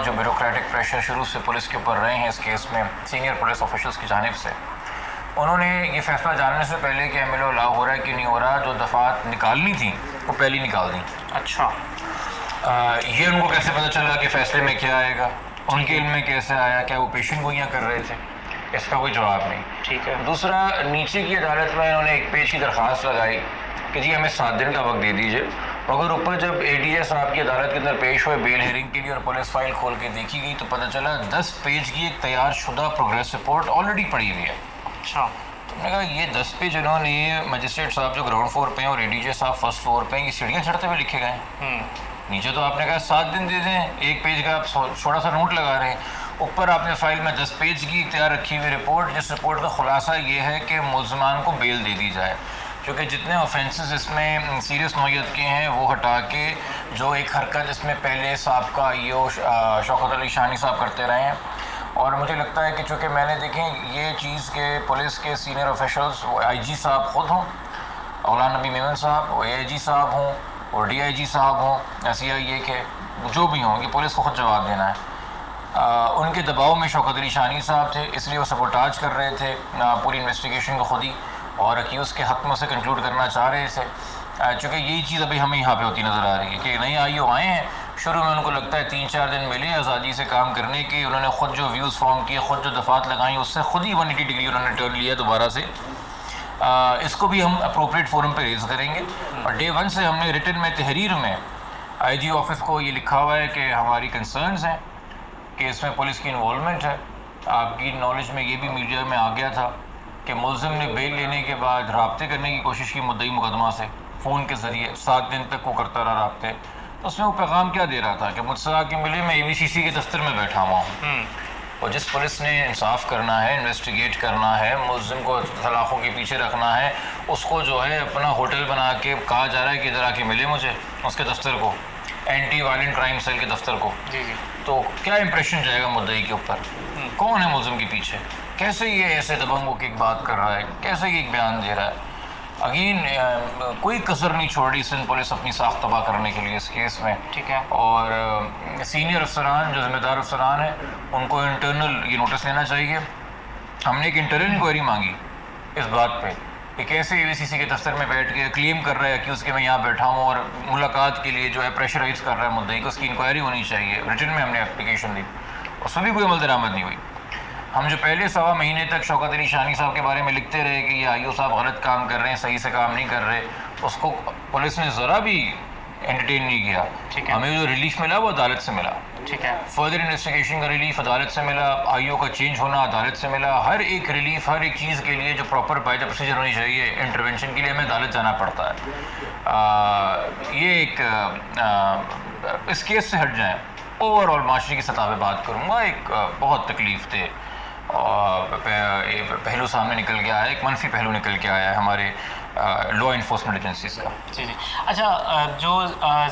जो bureaucratic pressure शुरू से पुलिस के ऊपर रहे हैं इस केस में सीनियर पुलिस ऑफिशल्स की जानिब से, उन्होंने ये फैसला जानने से पहले कि एमएलओ ला हो रहा है कि नहीं हो रहा, जो दफ़ात निकालनी थी वो पहले निकाल दी। अच्छा, ये उनको कैसे पता चला कि फ़ैसले में क्या आएगा, उनके इल्म में कैसे आया, क्या वो पेशन गोइयाँ कर रहे थे, इसका कोई जवाब नहीं। ठीक है। दूसरा, नीचे की अदालत में इन्होंने एक पेज की दरख्वास्त लगाई कि जी हमें 7 दिन का वक्त दे दीजिए, मगर ऊपर जब एडीजे साहब की अदालत के अंदर पेश हुए बेल हेयरिंग के लिए और पुलिस फाइल खोल के देखी गई तो पता चला 10 पेज की एक तैयार शुदा प्रोग्रेस रिपोर्ट ऑलरेडी पड़ी हुई है। अच्छा, तो मैंने कहा ये 10 पेज इन्होंने मजिस्ट्रेट साहब जो ग्राउंड फ्लोर पे हैं और एडीजे साहब फर्स्ट फ्लोर पे हैं, ये सीढ़ियाँ चढ़ते हुए लिखे गए हैं। नीचे तो आपने कहा 7 दिन दे दें, एक पेज का आप थोड़ा सा नोट लगा रहे हैं, ऊपर आपने फाइल में 10 पेज की तैयार रखी हुई रिपोर्ट, जिस रिपोर्ट का खुलासा ये है कि मुल्ज़मान को बेल दे दी जाए, क्योंकि जितने ऑफेंसेस इसमें सीरियस नौयत के हैं वो हटा के जो एक हरकत इसमें पहले साहबका ईओ शौकत अली शानी साहब करते रहे हैं। और मुझे लगता है कि चूँकि मैंने देखें ये चीज़ के पुलिस के सीनियर ऑफिशल्स, वो आईजी साहब ख़ुद हों, औलाना नबी मेमन साहब, वो एआईजी साहब हों और डीआईजी साहब हों, सीआईए के जो भी हों, कि पुलिस को ख़ुद जवाब देना है। उनके दबाव में शौकत अली शानी साहब थे, इसलिए वो सपोर्टाज कर रहे थे पूरी इन्वेस्टिगेशन को खुद ही, और अक्यूज़ के हक़ में से कंक्लूड करना चाह रहे थे। चूँकि यही चीज़ अभी हमें यहाँ पे होती नज़र आ रही है कि नए आईओ आए हैं, शुरू में उनको लगता है 3-4 दिन मिले आज़ादी से काम करने के, उन्होंने ख़ुद जो व्यूज़ फॉर्म किए, ख़ुद जो दफ़ात लगाई, उससे ख़ुद ही 180 डिग्री उन्होंने टर्न लिया दोबारा से। इसको भी हम अप्रोप्रिएट फोरम पे रेज़ करेंगे। और डे 1 से हमने रिटन में तहरीर में आईजी ऑफिस को ये लिखा हुआ है कि हमारी कंसर्न्स हैं कि इसमें पुलिस की इन्वॉल्वमेंट है। आपकी नॉलेज में ये भी मीडिया में आ गया था कि मुल्ज़िम ने बेल लेने के बाद राब्ते करने की कोशिश की मुद्दई मुकदमा से फ़ोन के ज़रिए, 7 दिन तक वो करता रहा राब्ते। तो उसमें वो पैगाम क्या दे रहा था कि मुझसे आके मिले, मैं ABCC के दफ्तर में बैठा हुआ हूँ, और जिस पुलिस ने इंसाफ करना है, इन्वेस्टिगेट करना है, मुल्ज़िम को सलाखों के पीछे रखना है, उसको जो है अपना होटल बना के कहा जा रहा है कि इधर आके मिले मुझे, उसके दफ्तर को, एंटी वायलेंट क्राइम सेल के दफ्तर को। जी जी। तो क्या इंप्रेशन जाएगा मुद्दई के ऊपर, कौन है मुल्ज़िम के पीछे, कैसे ये ऐसे दबंग होकर एक बात कर रहा है, कैसे ये एक बयान दे रहा है। अगेन कोई कसर नहीं छोड़ रही सिंध पुलिस अपनी साख तबाह करने के लिए इस केस में। ठीक है। और सीनियर अफसरान जो ज़िम्मेदार अफसरान हैं उनको इंटरनल ये नोटिस लेना चाहिए। हमने एक इंटरनल इंक्वायरी मांगी इस बात पे कि कैसे ABCC के दफ्तर में बैठ के क्लेम कर रहा है कि उसके मैं यहाँ बैठा हूँ और मुलाकात के लिए जो है प्रेशराइज कर रहा है मुद्दई को, उसकी इंक्वायरी होनी चाहिए। रिटन में हमने एप्लीकेशन दी, उसमें भी कोई अमल दरामद नहीं हुई। हम जो पहले 1.25 महीने तक शौकत अली शानी साहब के बारे में लिखते रहे कि ये आईओ साहब गलत काम कर रहे हैं, सही से काम नहीं कर रहे, उसको पुलिस ने ज़रा भी एंटरटेन नहीं किया। ठीक है। हमें जो रिलीफ मिला वो अदालत से मिला। ठीक है। फर्दर इन्वेस्टिगेशन का रिलीफ अदालत से मिला, आईओ का चेंज होना अदालत से मिला। हर एक रिलीफ, हर एक चीज़ के लिए जो प्रॉपर बायदा प्रोसीजर होनी चाहिए इंटरवेंशन के लिए, हमें अदालत जाना पड़ता है। ये एक इस केस से हट जाएँ, ओवरऑल माशरे की सतह पे बात करूँगा, एक बहुत तकलीफ थे पहलू सामने निकल के आया है, एक मनफी पहलू निकल के आया है हमारे लॉ इन्फोर्समेंट एजेंसीज़ का। जी जी। अच्छा, जो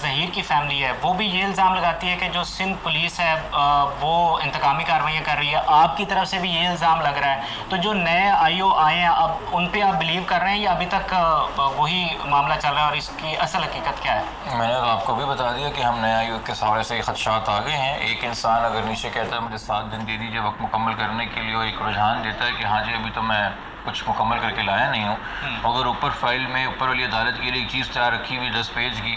ज़हीर की फैमिली है वो भी ये इल्ज़ाम लगाती है कि जो सिंध पुलिस है वो इंतकामी कार्रवाइयाँ कर रही है, आपकी तरफ से भी ये इल्ज़ाम लग रहा है। तो जो नए आईओ आए हैं, अब उन पे आप बिलीव कर रहे हैं या अभी तक वही मामला चल रहा है और इसकी असल हकीकत क्या है? मैंने तो आपको भी बता दिया कि हम नए आईओ के सवाल से खदशात आ गए हैं। एक इंसान अगर नीचे कहता है मुझे 7 दिन दे दीजिए वक्त मुकम्मल करने के लिए, और एक रुझान देता है कि हाँ जी अभी तो मैं कुछ मुकम्मल करके लाया नहीं हूँ, मगर ऊपर फाइल में ऊपर वाली अदालत के लिए एक चीज़ तैयार रखी हुई 10 पेज की,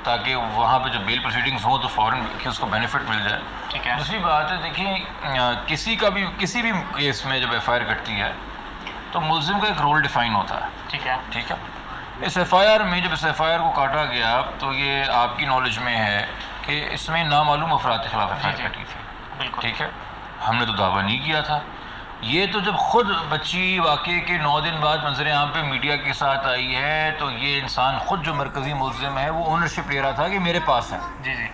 ताकि वहाँ पे जब बेल प्रोसीडिंग्स हो तो फ़ौरन कि उसको बेनिफिट मिल जाए। ठीक है। दूसरी बात है, देखिए किसी भी केस में जब FIR कटती है तो मुल्ज़िम का एक रोल डिफ़ाइन होता है। ठीक है। ठीक है। इस FIR में जब इस FIR को काटा गया तो ये आपकी नॉलेज में है कि इसमें नामालूम अफराद के खिलाफ FIR कटी थी। बिल्कुल। ठीक है। हमने तो दावा नहीं किया था। ये तो जब खुद बच्ची वाक़े के 9 दिन बाद मंजर आम पे मीडिया के साथ आई है तो ये इंसान खुद जो मरकज़ी मुल्ज़िम है वो ओनरशिप ले रहा था कि मेरे पास है। जी जी।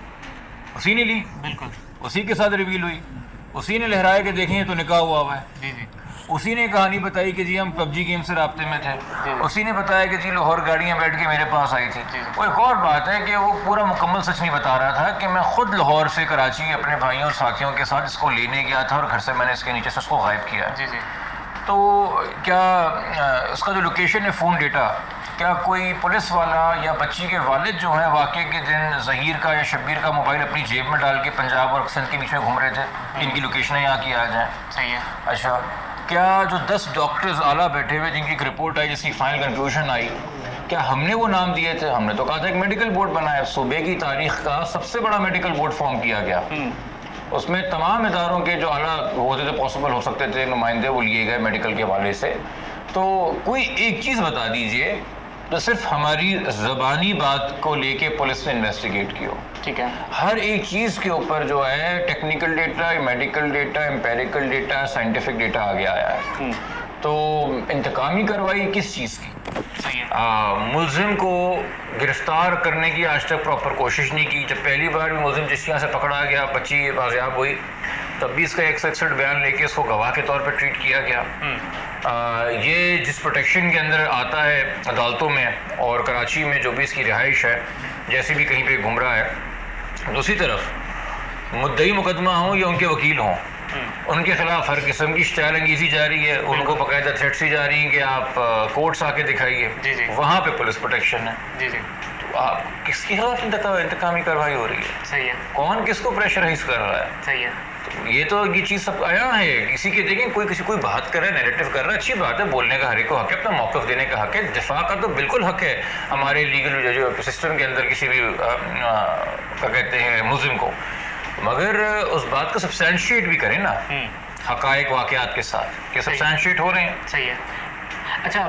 उसी ने ली, बिल्कुल। उसी के साथ रिवील हुई, उसी ने लहराया कि देखें तो निकाह हुआ है। जी जी। उसी ने कहानी बताई कि जी हम PUBG गेम से राब्ते में थे। उसी ने बताया कि जी लाहौर गाड़ियाँ बैठ के मेरे पास आई थी। वो एक और बात है कि वो पूरा मुकम्मल सच नहीं बता रहा था कि मैं खुद लाहौर से कराची अपने भाइयों और साथियों के साथ इसको लेने गया था और घर से मैंने इसके नीचे से उसको गायब किया। जी जी। तो क्या उसका जो लोकेशन है फ़ोन डेटा क्या कोई पुलिस वाला या बच्ची के वालिद जो हैं वाक़े के दिन ज़हीर का या शब्बीर का मोबाइल अपनी जेब में डाल के पंजाब और सिंध के बीच में घूम रहे थे? इनकी लोकेशनें यहाँ की आ जाएँ। सही है। अच्छा, क्या जो 10 डॉक्टर्स आला बैठे हुए जिनकी एक रिपोर्ट आई, जिसकी फाइनल कंक्लूजन आई, क्या हमने वो नाम दिए थे? हमने तो कहा था एक मेडिकल बोर्ड बनाया। सूबे की तारीख का सबसे बड़ा मेडिकल बोर्ड फॉर्म किया गया। उसमें तमाम इदारों के जो आला होते थे, पॉसिबल हो सकते थे, नुमाइंदे वो लिए गए मेडिकल के हवाले से। तो कोई एक चीज़ बता दीजिए तो सिर्फ हमारी ज़बानी बात को लेके पुलिस ने इन्वेस्टिगेट की हो। ठीक है। हर एक चीज़ के ऊपर जो है technical data, medical data, empirical data, scientific data आगे आया है। तो इंतकामी कार्रवाई किस चीज़ की? सही है। मुलजिम को गिरफ्तार करने की आज तक प्रॉपर कोशिश नहीं की। जब पहली बार भी मुलजिम चिश्तियाँ से पकड़ा गया, बच्ची बाजियाब हुई, तब भी इसका 161 बयान लेके इसको गवाह के तौर पर ट्रीट किया गया। ये जिस प्रोटेक्शन के अंदर आता है अदालतों में, और कराची में जो भी इसकी रिहाइश है, जैसे भी कहीं पे घूम रहा है, दूसरी तरफ मुद्दई मुकदमा हो या उनके वकील हों, उनके खिलाफ हर किस्म की स्टाइलंगेजी जारी है। उनको बाकायदा थ्रेट्स ही जा रही हैं कि आप कोर्ट्स आके दिखाइए। जी जी। वहाँ पे पुलिस प्रोटेक्शन है। जी जी। तो आप किसके खिलाफ इंतकामी कार्रवाई हो रही है? सही है। कौन किसको प्रेशराइज कर रहा है? सही है। ये तो ये चीज़ सब आया है। किसी के देखें कोई बात कर रहा है, नैरेटिव कर रहा है, अच्छी बात है, बोलने का हर एक को हक है, अपना मौक़िफ़ देने का हक है, दिफा का तो बिल्कुल हक है हमारे लीगल जो सिस्टम के अंदर किसी भी क्या कहते हैं मुलजिम को, मगर उस बात को सब्सटेंशिएट भी करें ना हक़ाइक़ वाक़यात के साथ कि सब्सटेंशिएट हो रहे हैं। सही है। अच्छा,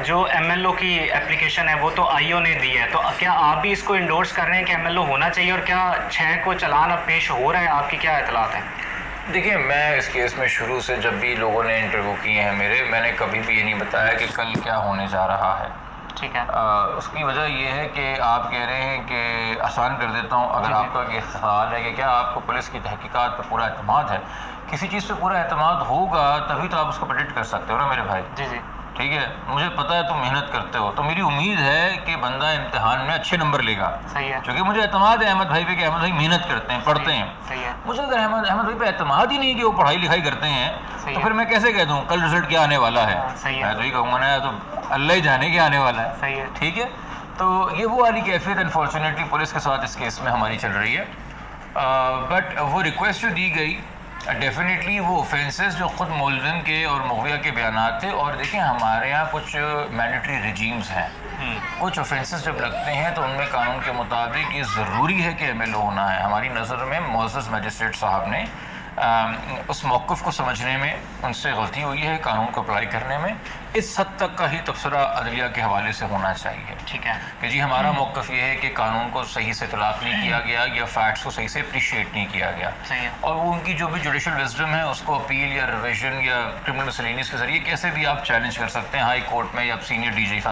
जो MLO की एप्लीकेशन है वो तो IO ने दी है, तो क्या आप भी इसको इंडोर्स कर रहे हैं कि MLO होना चाहिए, और क्या 6 को चालान अब पेश हो रहा है? आपकी क्या इतलात है? देखिए, मैं इस केस में शुरू से जब भी लोगों ने इंटरव्यू किए हैं मेरे, मैंने कभी भी ये नहीं बताया कि कल क्या होने जा रहा है। ठीक है। उसकी वजह ये है कि आप कह रहे हैं कि आसान कर देता हूँ, अगर आपका ये सवाल है कि क्या आपको पुलिस की तहकीकात पर पूरा एतमाद है, किसी चीज़ पे पूरा एतमाद होगा तभी तो आप उसको प्रेडिक्ट कर सकते हो ना मेरे भाई। जी जी। ठीक है, मुझे पता है तुम मेहनत करते हो, तो मेरी उम्मीद है कि बंदा इम्तिहान में अच्छे नंबर लेगा। सही है। क्योंकि मुझे एतमाद है अहमद भाई पे कि अहमद भाई मेहनत करते हैं, पढ़ते हैं। सही है। मुझे अगर अहमद भाई पे एतमाद ही नहीं कि वो पढ़ाई लिखाई करते हैं, तो फिर मैं कैसे कह दूँ कल रिजल्ट क्या आने वाला है? सही है। मैं तो ये कहूँगा ना, तो अल्लाह ही जाने क्या आने वाला है। सही है। ठीक है, तो ये वो वाली कैफियत अनफॉर्चुनेटली पुलिस के साथ इस केस में हमारी चल रही है। बट वो रिक्वेस्ट जो दी गई, डेफिनेटली वो ऑफेंसेस जो ख़ुद मुलज़िम के और मुग़विया के बयानात थे, और देखिए हमारे यहाँ कुछ मैंडेटरी रिजीम्स हैं, कुछ ऑफेंसेस जब लगते हैं तो उनमें कानून के मुताबिक ये ज़रूरी है कि MLO होना है। हमारी नज़र में मुअज़्ज़ज़ मजिस्ट्रेट साहब ने उस मौक़िफ़ को समझने में उनसे गलती हुई है, कानून को अप्लाई करने में। इस हद तक का ही तबसरा अदलिया के हवाले से होना चाहिए। ठीक है कि जी हमारा मौक़िफ़ ये है कि कानून को सही से तलाक़ नहीं किया गया या फैक्ट्स को सही से अप्रिशिएट नहीं किया गया। सही है। और वो उनकी जो भी जुडिशल विज़डम है उसको अपील या रिविजन या क्रिमिनल मिसलेनियस के ज़रिए कैसे भी आप चैलेंज कर सकते हैं हाई कोर्ट में या सीनियर DJ